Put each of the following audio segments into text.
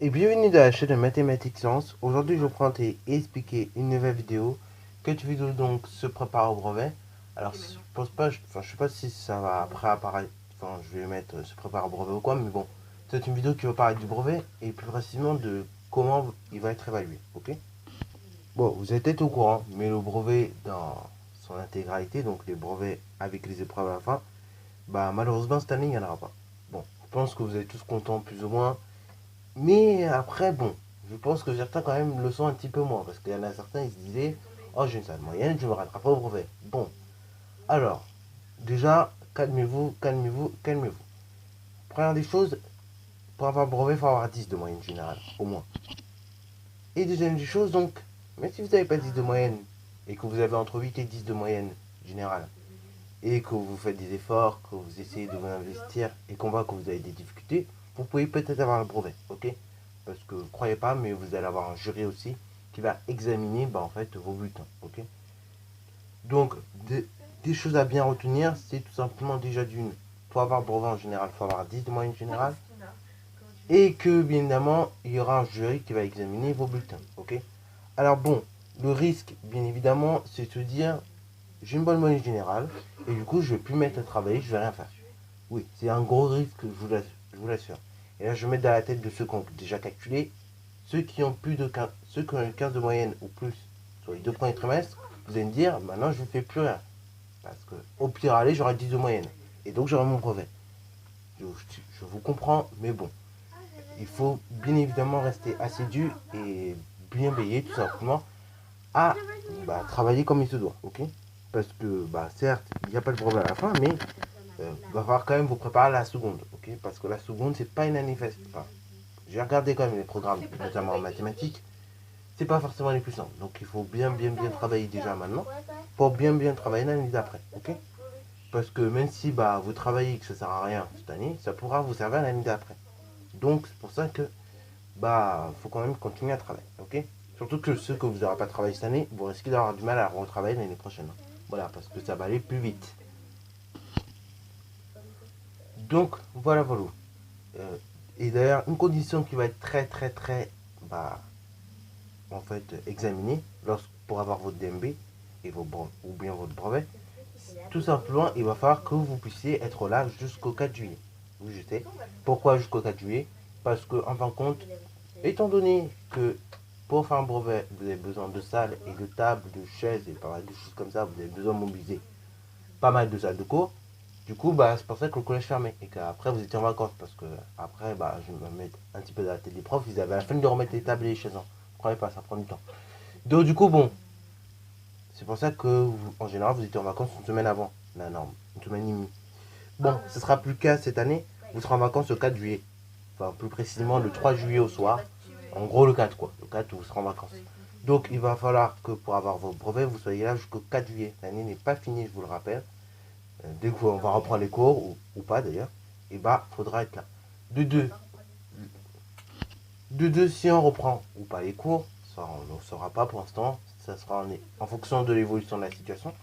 Et bienvenue dans la chaîne de Mathématiques Sciences. Aujourd'hui, je vais prendre et expliquer une nouvelle vidéo. Cette vidéo donc se prépare au brevet. Alors, je pense pas, je sais pas si ça va après apparaître. Enfin, je vais mettre se prépare au brevet ou quoi, mais bon, c'est une vidéo qui va parler du brevet et plus précisément de comment il va être évalué. Ok. Bon, vous êtes peut-être au courant, mais le brevet dans son intégralité, donc les brevets avec les épreuves à la fin, bah malheureusement cette année il n'y en aura pas. Bon, je pense que vous êtes tous contents plus ou moins. Mais après, bon, je pense que certains quand même le sont un petit peu moins. Parce qu'il y en a certains, ils se disaient, oh, j'ai une salle moyenne, je me rattraperai au brevet. Bon, alors, déjà, calmez-vous, calmez-vous, calmez-vous. Première des choses, pour avoir le brevet, il faut avoir 10 de moyenne générale, au moins. Et deuxième des choses, donc, même si vous n'avez pas 10 de moyenne, et que vous avez entre 8 et 10 de moyenne générale, et que vous faites des efforts, que vous essayez de vous investir, et qu'on voit que vous avez des difficultés, vous pouvez peut-être avoir le brevet, ok? Parce que croyez pas, mais vous allez avoir un jury aussi qui va examiner en fait vos bulletins, ok? Donc, des choses à bien retenir, c'est tout simplement déjà d'une, pour avoir le brevet en général, il faut avoir 10 de moyenne générale, et que bien évidemment, il y aura un jury qui va examiner vos bulletins, ok? Alors bon, le risque, bien évidemment, c'est de se dire, j'ai une bonne moyenne générale, et du coup, je vais plus mettre à travailler, je vais rien faire. Oui, c'est un gros risque, je vous l'assure. Et là, je vais mettre dans la tête de ceux qui ont déjà calculé, ceux qui ont plus de 15, ceux qui ont 15 de moyenne ou plus sur les deux premiers trimestres, vous allez me dire, maintenant je ne fais plus rien. Parce que au pire aller, j'aurai 10 de moyenne. Et donc j'aurai mon brevet. Je vous comprends, mais bon. Il faut bien évidemment rester assidu et bien veiller tout simplement à travailler comme il se doit. Ok? Parce que certes, il n'y a pas de brevet à la fin, mais va falloir quand même vous préparer à la seconde, ok? Parce que la seconde, c'est pas une année facile. Enfin, j'ai regardé quand même les programmes, notamment en mathématiques, c'est pas forcément les plus simples. Donc il faut bien travailler déjà maintenant pour bien travailler l'année d'après, ok? Parce que même si vous travaillez et que ça sert à rien cette année, ça pourra vous servir l'année d'après. Donc c'est pour ça que faut quand même continuer à travailler, ok? Surtout que ceux que vous n'aurez pas travaillé cette année, vous risquez d'avoir du mal à retravailler l'année prochaine. Voilà, parce que ça va aller plus vite. Donc voilà. Et d'ailleurs, une condition qui va être très bah, en fait examinée pour avoir votre DMB et ou bien votre brevet, tout simplement, il va falloir que vous puissiez être là jusqu'au 4 juillet. Oui, je sais. Pourquoi jusqu'au 4 juillet? Parce que, en fin de compte, étant donné que pour faire un brevet, vous avez besoin de salles et de tables, de chaises et pas mal de choses comme ça, vous avez besoin de mobiliser pas mal de salles de cours. Du coup, c'est pour ça que le collège fermé et qu'après vous étiez en vacances parce que après, je vais me mettre un petit peu dans la tête des profs. Ils avaient la fin de remettre les tables et les chaises. Ne croyez pas, ça prend du temps. Donc du coup, bon, c'est pour ça que en général vous étiez en vacances une semaine avant la norme, une semaine et demie. Bon, ce sera plus le cas cette année. Vous serez en vacances le 4 juillet. Enfin, plus précisément le 3 juillet au soir. En gros, le 4 quoi. Le 4 vous serez en vacances. Donc, il va falloir que pour avoir vos brevets, vous soyez là jusqu'au 4 juillet. L'année n'est pas finie, je vous le rappelle. Dès qu'on va reprendre les cours, ou pas d'ailleurs, et faudra être là. De deux, si on reprend ou pas les cours, ça on ne saura pas pour l'instant. Ça sera en fonction de l'évolution de la situation.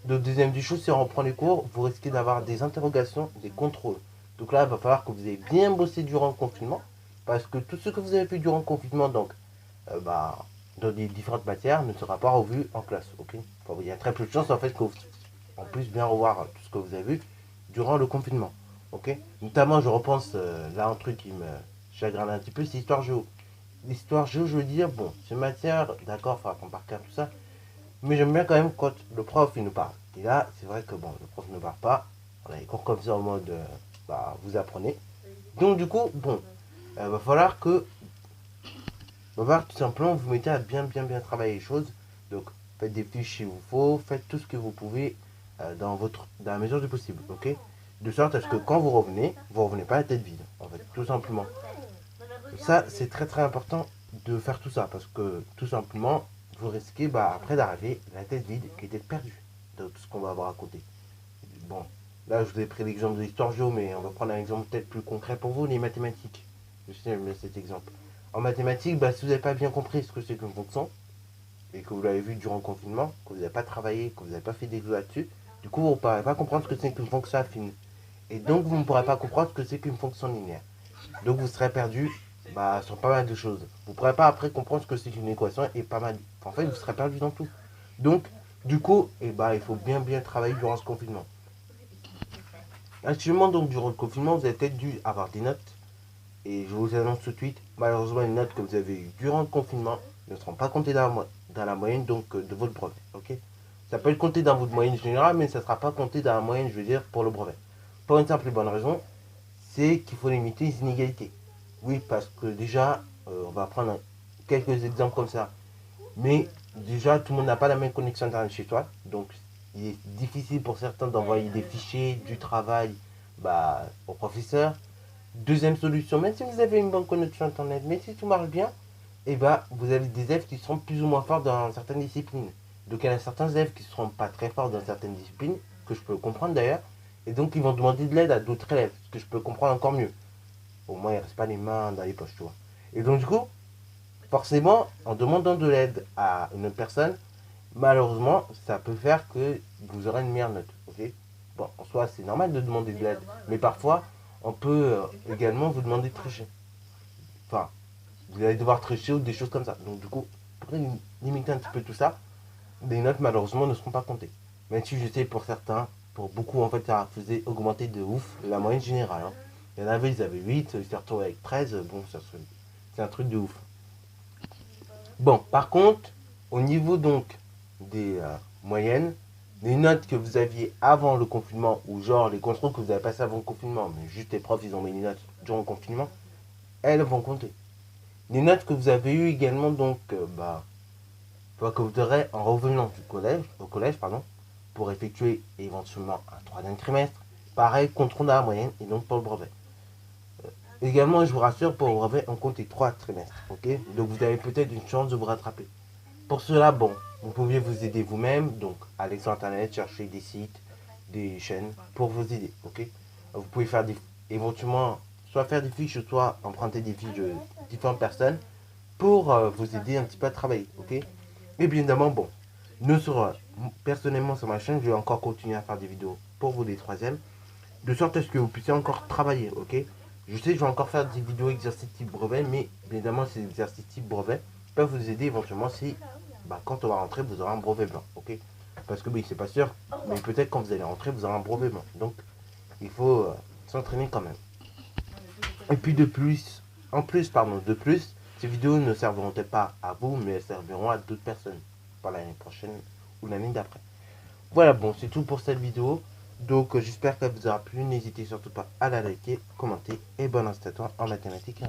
De deuxième des choses, si on reprend les cours, vous risquez d'avoir des interrogations, des contrôles. Donc là, il va falloir que vous ayez bien bossé durant le confinement, parce que tout ce que vous avez fait durant le confinement, donc, dans les différentes matières, ne sera pas revu en classe. Ok. Enfin, il y a très peu de chances en fait que vous en plus bien revoir tout ce que vous avez vu durant le confinement. Ok. Notamment, je repense là un truc qui me chagrine un petit peu, c'est l'histoire géo. L'histoire géo, je veux dire, bon, c'est une matière, d'accord, il faut apprendre par cœur tout ça, mais j'aime bien quand même quand le prof il nous parle. Et là, c'est vrai que bon, le prof ne parle pas. On a les cours comme ça en mode vous apprenez. Donc du coup, bon, va falloir que va falloir tout simplement vous mettez à bien travailler les choses. Donc faites des fiches s'il vous faut, faites tout ce que vous pouvez dans la mesure du possible, ok? De sorte à ce que quand vous revenez pas la tête vide, en fait, tout simplement. Ça, c'est très important de faire tout ça parce que tout simplement, vous risquez après d'arriver la tête vide et d'être perdu de tout ce qu'on va vous raconter. Bon, là, je vous ai pris l'exemple de l'histoire géo, mais on va prendre un exemple peut-être plus concret pour vous, les mathématiques. Je sais, j'aime bien cet exemple. En mathématiques, si vous n'avez pas bien compris ce que c'est qu'une fonction, et que vous l'avez vu durant le confinement, que vous n'avez pas travaillé, que vous n'avez pas fait d'exo là-dessus, du coup, vous ne pourrez pas comprendre ce que c'est qu'une fonction affine. Et donc, vous ne pourrez pas comprendre ce que c'est qu'une fonction linéaire. Donc, vous serez perdu bah, sur pas mal de choses. Vous pourrez pas après comprendre ce que c'est qu'une équation et pas mal. En fait, vous serez perdu dans tout. Donc, du coup, bah, il faut bien travailler durant ce confinement. Actuellement, donc, durant le confinement, vous avez peut-être dû avoir des notes. Et je vous annonce tout de suite, malheureusement, les notes que vous avez eues durant le confinement ne seront pas comptées dans la moyenne donc, de votre brevet. Ok. Ça peut être compté dans votre moyenne générale, mais ça ne sera pas compté dans la moyenne, je veux dire, pour le brevet. Pour une simple et bonne raison, c'est qu'il faut limiter les inégalités. Oui, parce que déjà, on va prendre quelques exemples comme ça. Mais déjà, tout le monde n'a pas la même connexion Internet chez toi. Donc, il est difficile pour certains d'envoyer des fichiers, du travail bah, au professeur. Deuxième solution, même si vous avez une bonne connexion Internet, mais si tout marche bien, et bah, vous avez des élèves qui seront plus ou moins forts dans certaines disciplines. Donc, il y en a certains élèves qui ne seront pas très forts dans certaines disciplines, que je peux comprendre d'ailleurs. Et donc, ils vont demander de l'aide à d'autres élèves, ce que je peux comprendre encore mieux. Au moins, ils ne restent pas les mains dans les poches, tu vois. Et donc, du coup, forcément, en demandant de l'aide à une autre personne, malheureusement, ça peut faire que vous aurez une meilleure note. Ok. Bon, en soi, c'est normal de demander de l'aide, mais parfois, on peut également vous demander de tricher. Enfin, vous allez devoir tricher ou des choses comme ça. Donc, du coup, pour limiter un petit peu tout ça, les notes, malheureusement, ne seront pas comptées. Même si je sais pour certains, pour beaucoup, en fait, ça faisait augmenter de ouf la moyenne générale. Hein. Il y en avait, ils avaient 8, ils se retrouvaient avec 13. Bon, c'est un truc de ouf. Bon, par contre, au niveau donc des moyennes, les notes que vous aviez avant le confinement, ou genre les contrôles que vous avez passés avant le confinement, mais juste les profs, ils ont mis les notes durant le confinement, elles vont compter. Les notes que vous avez eues également, donc, bah, que vous aurez en revenant au collège, pardon, pour effectuer éventuellement un troisième trimestre, pareil, contrôle dans la moyenne, et donc pour le brevet. Également, je vous rassure, pour le brevet, on compte les 3 trimestres, ok. Donc vous avez peut-être une chance de vous rattraper. Pour cela, bon, vous pouvez vous aider vous-même, donc aller sur internet, chercher des sites, des chaînes pour vous aider, ok. Vous pouvez faire éventuellement soit faire des fiches, soit emprunter des fiches de différentes personnes pour vous aider un petit peu à travailler, ok. Et bien évidemment, bon, personnellement sur ma chaîne, je vais encore continuer à faire des vidéos pour vous les troisièmes, de sorte à ce que vous puissiez encore travailler, ok. Je sais que je vais encore faire des vidéos exercices type brevet, mais bien évidemment, ces exercices type brevet peuvent vous aider éventuellement si, bah, quand on va rentrer, vous aurez un brevet blanc, ok. Parce que oui, c'est pas sûr, mais peut-être quand vous allez rentrer, vous aurez un brevet blanc. Donc, il faut s'entraîner quand même. Et puis de plus, ces vidéos ne serviront peut-être pas à vous, mais elles serviront à d'autres personnes pour l'année prochaine ou l'année d'après. Voilà, bon, c'est tout pour cette vidéo. Donc, j'espère qu'elle vous aura plu. N'hésitez surtout pas à la liker, commenter et bonne instant en mathématiques.